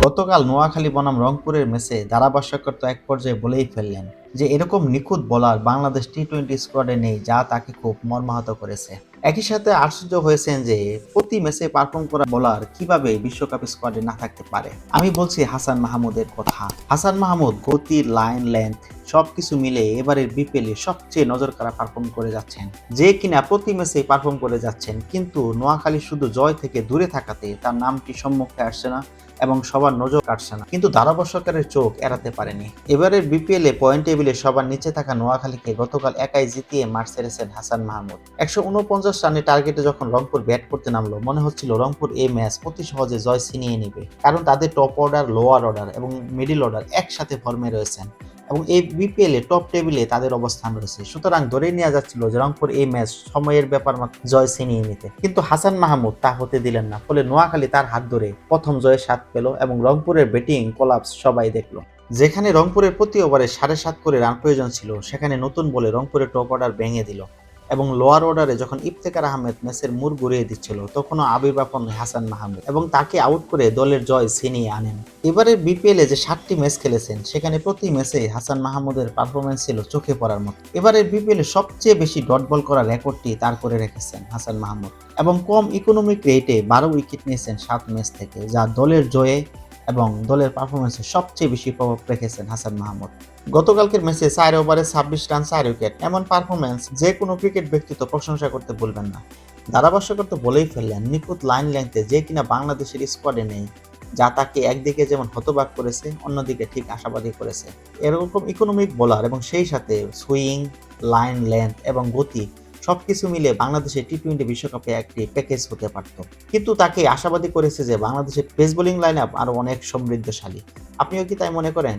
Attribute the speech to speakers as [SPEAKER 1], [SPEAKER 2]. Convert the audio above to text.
[SPEAKER 1] গতকাল নোয়াখালী বনাম রংপুরের ম্যাচে ধারাভাষ্যকার তো এক পর্যায়ে বলেই ফেললেন যে এরকম নিখুঁত বোলার বাংলাদেশ টি-20 স্কোয়াডে নেই, যা তাকে খুব মর্মাহত করেছে। একই সাথে আশ্চর্য হয়েছেন যে প্রতি ম্যাচে পারফর্ম করা বোলার কিভাবে বিশ্বকাপ স্কোয়াডে না থাকতে পারে। আমি বলছি হাসান মাহমুদের কথা। হাসান মাহমুদ গতি, লাইন লেন্থ সবকিছু মিলে এবারের বিপিএলে সবচেয়ে নজর কাড়া পারফর্ম করে যাচ্ছেন, যে কিনা প্রতি ম্যাচে পারফর্ম করে যাচ্ছেন, কিন্তু নোয়াখালী শুধু জয় থেকে দূরে থাকাতে তার নামটি সম্মুখে আসছে না এবং সবার নজর কাটছে না, কিন্তু ধারাভাষ্যকারের চোখ এড়াতে পারেনি। এবারের বিপিএলে পয়েন্ট টেবিলে সবার নিচে থাকা নোয়াখালীকে গতকাল একাই জিতিয়ে মাঠ ছেড়েছেন হাসান মাহমুদ। 149 রানের টার্গেটে যখন রংপুর ব্যাট করতে নামলো, মনে হচ্ছিল রংপুর এই ম্যাচ অতি সহজে জয় ছিনিয়ে নেবে, কারণ তাদের টপ অর্ডার, লোয়ার অর্ডার এবং মিডল অর্ডার একসাথে ফর্মে রয়েছেন এবং এই বিপিএলে টপ টেবিলে তাদের অবস্থান রয়েছে। সুতরাং ধরেই নেওয়া যাচ্ছিল যে রংপুর এই ম্যাচ সময়ের ব্যাপার মাত্র জয় ছিনিয়ে নিতে, কিন্তু হাসান মাহমুদ তা হতে দিলেন না। ফলে নোয়াখালী তার হাত ধরে প্রথম জয়ের স্বাদ পেল এবং রংপুরের ব্যাটিং কোলাপস সবাই দেখলো। যেখানে রংপুরের প্রতি ওভারে 7.5 করে রান প্রয়োজন ছিল, সেখানে নতুন বলে রংপুরের টপ অর্ডার ভেঙে দিল এবং লোয়ার অর্ডারে যখন ইফতেখার আহমেদ ম্যাচের মুড় ঘুরিয়ে দিচ্ছিল, তখনও আবির্ভাব হন হাসান মাহমুদ এবং তাকে আউট করে দলের জয় ছিনিয়ে আনেন। এবারের বিপিএলে যে 7টি ম্যাচ খেলেছেন, সেখানে প্রতি ম্যাচে হাসান মাহমুদের পারফরমেন্স ছিল চোখে পড়ার মতো। এবারের বিপিএলে সবচেয়ে বেশি ডট বল করার রেকর্ডটি তার করে রেখেছেন হাসান মাহমুদ এবং কম ইকোনমিক রেটে 12 উইকেট নিয়েছেন 7 ম্যাচ থেকে, যা দলের জয়ে এবং দলের পারফরমেন্সে সবচেয়ে বেশি প্রভাব রেখেছেন হাসান মাহমুদ। গতকালকের ম্যাচে 4 ওভারে 26 রান 4 উইকেট, এমন পারফরমেন্স যে কোনো ক্রিকেট ব্যক্তিত্ব প্রশংসা করতে ভুলবেন না। ধারাভাষ্যকার তো বলেই ফেললেন, নিখুঁত লাইন লেংথে যে কিনা বাংলাদেশের স্কোয়াডে নেই, যা তাকে একদিকে যেমন হতবাক করেছে, অন্যদিকে ঠিক আশাবাদী করেছে। এরকম ইকোনমিক বোলার এবং সেই সাথে সুইং, লাইন লেন্থ এবং গতি সবকিছু মিলে বাংলাদেশের টি-20 বিশ্বকাপে একটি প্যাকেজ হতে পারত, কিন্তু তাকে আশাবাদী করেছে যে বাংলাদেশের পেস বোলিং লাইন আপ আরো অনেক সমৃদ্ধশালী। আপনিও কি তাই মনে করেন?